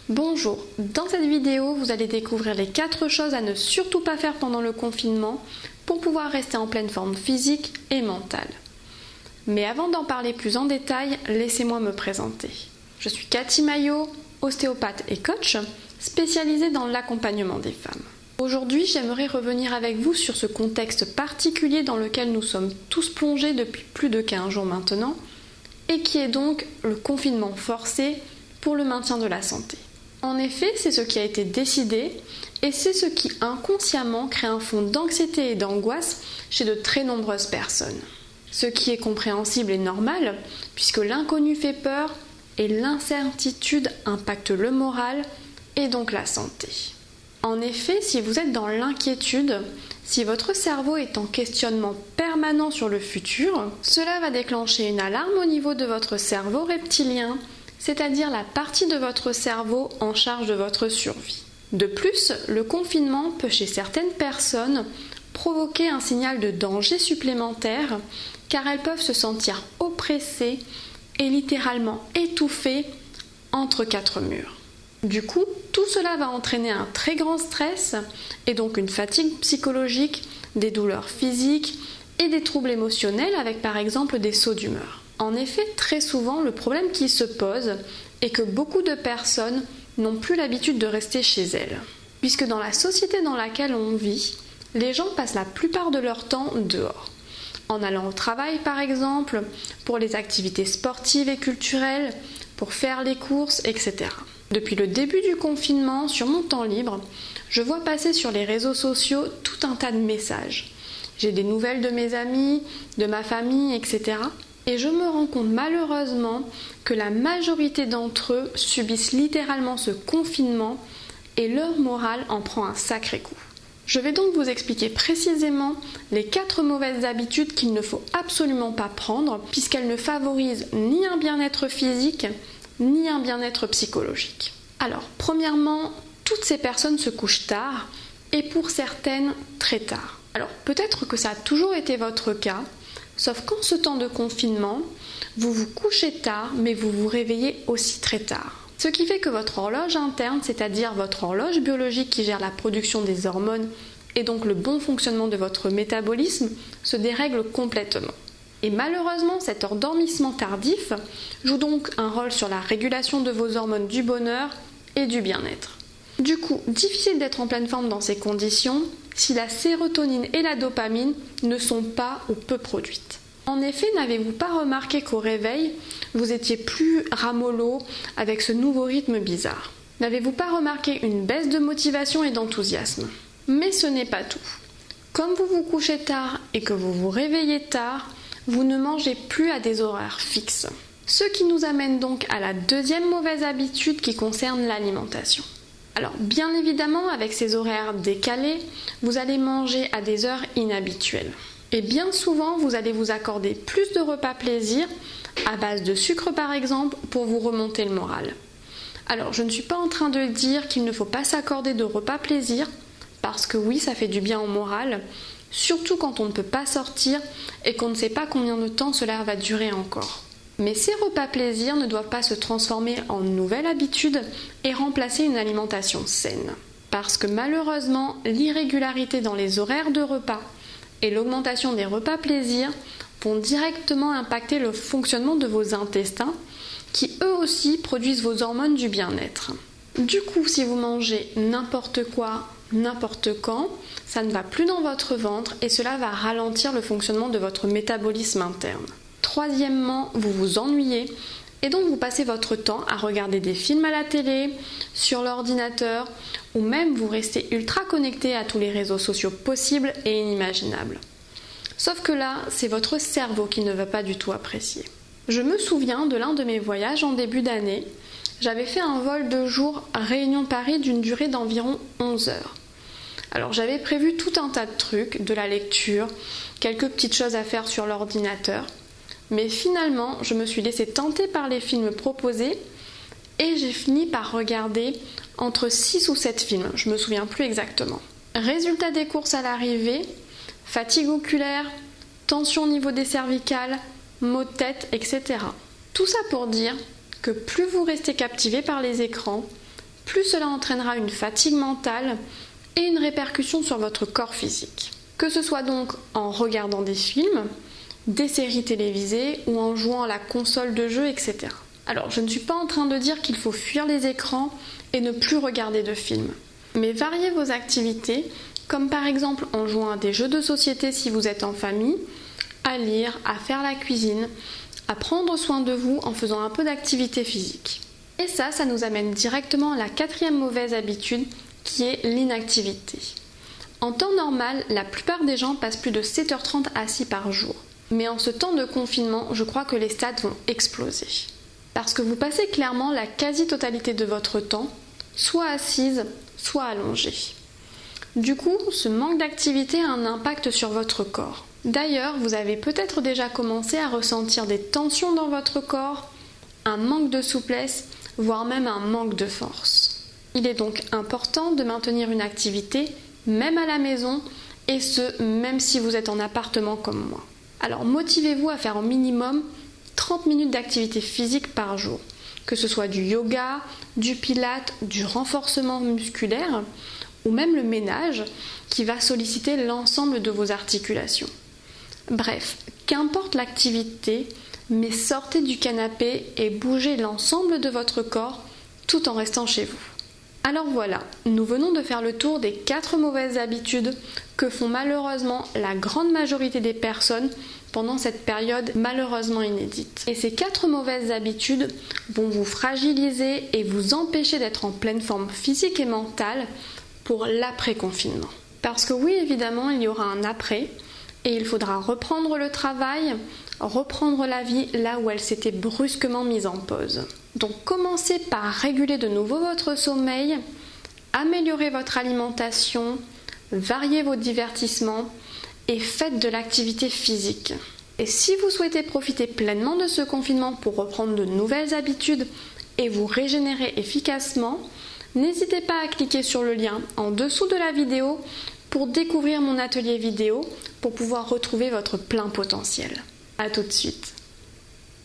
Bonjour, dans cette vidéo, vous allez découvrir les 4 choses à ne surtout pas faire pendant le confinement pour pouvoir rester en pleine forme physique et mentale. Mais avant d'en parler plus en détail, laissez-moi me présenter. Je suis Cathy Maillot, ostéopathe et coach, spécialisée dans l'accompagnement des femmes. Aujourd'hui, j'aimerais revenir avec vous sur ce contexte particulier dans lequel nous sommes tous plongés depuis plus de 15 jours maintenant, et qui est donc le confinement forcé pour le maintien de la santé. En effet, c'est ce qui a été décidé et c'est ce qui inconsciemment crée un fond d'anxiété et d'angoisse chez de très nombreuses personnes. Ce qui est compréhensible et normal puisque l'inconnu fait peur et l'incertitude impacte le moral et donc la santé. En effet, si vous êtes dans l'inquiétude, si votre cerveau est en questionnement permanent sur le futur, cela va déclencher une alarme au niveau de votre cerveau reptilien, c'est-à-dire la partie de votre cerveau en charge de votre survie. De plus, le confinement peut chez certaines personnes provoquer un signal de danger supplémentaire car elles peuvent se sentir oppressées et littéralement étouffées entre 4 murs. Du coup, tout cela va entraîner un très grand stress et donc une fatigue psychologique, des douleurs physiques et des troubles émotionnels avec par exemple des sauts d'humeur. En effet, très souvent, le problème qui se pose est que beaucoup de personnes n'ont plus l'habitude de rester chez elles. Puisque dans la société dans laquelle on vit, les gens passent la plupart de leur temps dehors. En allant au travail par exemple, pour les activités sportives et culturelles, pour faire les courses, etc. Depuis le début du confinement, sur mon temps libre, je vois passer sur les réseaux sociaux tout un tas de messages. J'ai des nouvelles de mes amis, de ma famille, etc. Et je me rends compte malheureusement que la majorité d'entre eux subissent littéralement ce confinement et leur morale en prend un sacré coup. Je vais donc vous expliquer précisément les 4 mauvaises habitudes qu'il ne faut absolument pas prendre puisqu'elles ne favorisent ni un bien-être physique ni un bien-être psychologique. Alors, premièrement, toutes ces personnes se couchent tard et pour certaines très tard. Alors, peut-être que ça a toujours été votre cas, sauf qu'en ce temps de confinement, vous vous couchez tard, mais vous vous réveillez aussi très tard. Ce qui fait que votre horloge interne, c'est-à-dire votre horloge biologique qui gère la production des hormones et donc le bon fonctionnement de votre métabolisme, se dérègle complètement. Et malheureusement, cet endormissement tardif joue donc un rôle sur la régulation de vos hormones du bonheur et du bien-être. Du coup, difficile d'être en pleine forme dans ces conditions si la sérotonine et la dopamine ne sont pas ou peu produites. En effet, n'avez-vous pas remarqué qu'au réveil, vous étiez plus ramollo avec ce nouveau rythme bizarre? N'avez-vous pas remarqué une baisse de motivation et d'enthousiasme? Mais ce n'est pas tout. Comme vous vous couchez tard et que vous vous réveillez tard, vous ne mangez plus à des horaires fixes. Ce qui nous amène donc à la deuxième mauvaise habitude qui concerne l'alimentation. Alors bien évidemment, avec ces horaires décalés, vous allez manger à des heures inhabituelles. Et bien souvent, vous allez vous accorder plus de repas plaisir, à base de sucre par exemple, pour vous remonter le moral. Alors je ne suis pas en train de dire qu'il ne faut pas s'accorder de repas plaisir, parce que oui, ça fait du bien au moral, surtout quand on ne peut pas sortir et qu'on ne sait pas combien de temps cela va durer encore. Mais ces repas plaisir ne doivent pas se transformer en nouvelle habitude et remplacer une alimentation saine. Parce que malheureusement, l'irrégularité dans les horaires de repas et l'augmentation des repas plaisir vont directement impacter le fonctionnement de vos intestins qui eux aussi produisent vos hormones du bien-être. Du coup, si vous mangez n'importe quoi, n'importe quand, ça ne va plus dans votre ventre et cela va ralentir le fonctionnement de votre métabolisme interne. Troisièmement, vous vous ennuyez et donc vous passez votre temps à regarder des films à la télé, sur l'ordinateur ou même vous restez ultra connecté à tous les réseaux sociaux possibles et inimaginables. Sauf que là, c'est votre cerveau qui ne va pas du tout apprécier. Je me souviens de l'un de mes voyages en début d'année. J'avais fait un vol de jour à Réunion-Paris d'une durée d'environ 11 heures. Alors j'avais prévu tout un tas de trucs, de la lecture, quelques petites choses à faire sur l'ordinateur. Mais finalement, je me suis laissée tenter par les films proposés et j'ai fini par regarder entre 6 ou 7 films, je me souviens plus exactement. Résultat des courses à l'arrivée, fatigue oculaire, tension au niveau des cervicales, maux de tête, etc. Tout ça pour dire que plus vous restez captivé par les écrans, plus cela entraînera une fatigue mentale et une répercussion sur votre corps physique. Que ce soit donc en regardant des films, des séries télévisées ou en jouant à la console de jeu, etc. Alors, je ne suis pas en train de dire qu'il faut fuir les écrans et ne plus regarder de films. Mais variez vos activités, comme par exemple en jouant à des jeux de société si vous êtes en famille, à lire, à faire la cuisine, à prendre soin de vous en faisant un peu d'activité physique. Et ça nous amène directement à la 4e mauvaise habitude qui est l'inactivité. En temps normal, la plupart des gens passent plus de 7h30 assis par jour. Mais en ce temps de confinement, je crois que les stats vont exploser. Parce que vous passez clairement la quasi-totalité de votre temps, soit assise, soit allongée. Du coup, ce manque d'activité a un impact sur votre corps. D'ailleurs, vous avez peut-être déjà commencé à ressentir des tensions dans votre corps, un manque de souplesse, voire même un manque de force. Il est donc important de maintenir une activité, même à la maison, et ce, même si vous êtes en appartement comme moi. Alors motivez-vous à faire au minimum 30 minutes d'activité physique par jour, que ce soit du yoga, du pilates, du renforcement musculaire ou même le ménage qui va solliciter l'ensemble de vos articulations. Bref, qu'importe l'activité, mais sortez du canapé et bougez l'ensemble de votre corps tout en restant chez vous. Alors voilà, nous venons de faire le tour des 4 mauvaises habitudes que font malheureusement la grande majorité des personnes pendant cette période malheureusement inédite. Et ces 4 mauvaises habitudes vont vous fragiliser et vous empêcher d'être en pleine forme physique et mentale pour l'après-confinement. Parce que oui, évidemment, il y aura un après et il faudra reprendre le travail, reprendre la vie là où elle s'était brusquement mise en pause. Donc commencez par réguler de nouveau votre sommeil, améliorer votre alimentation, variez vos divertissements et faites de l'activité physique. Et si vous souhaitez profiter pleinement de ce confinement pour reprendre de nouvelles habitudes et vous régénérer efficacement, n'hésitez pas à cliquer sur le lien en dessous de la vidéo pour découvrir mon atelier vidéo pour pouvoir retrouver votre plein potentiel. À tout de suite.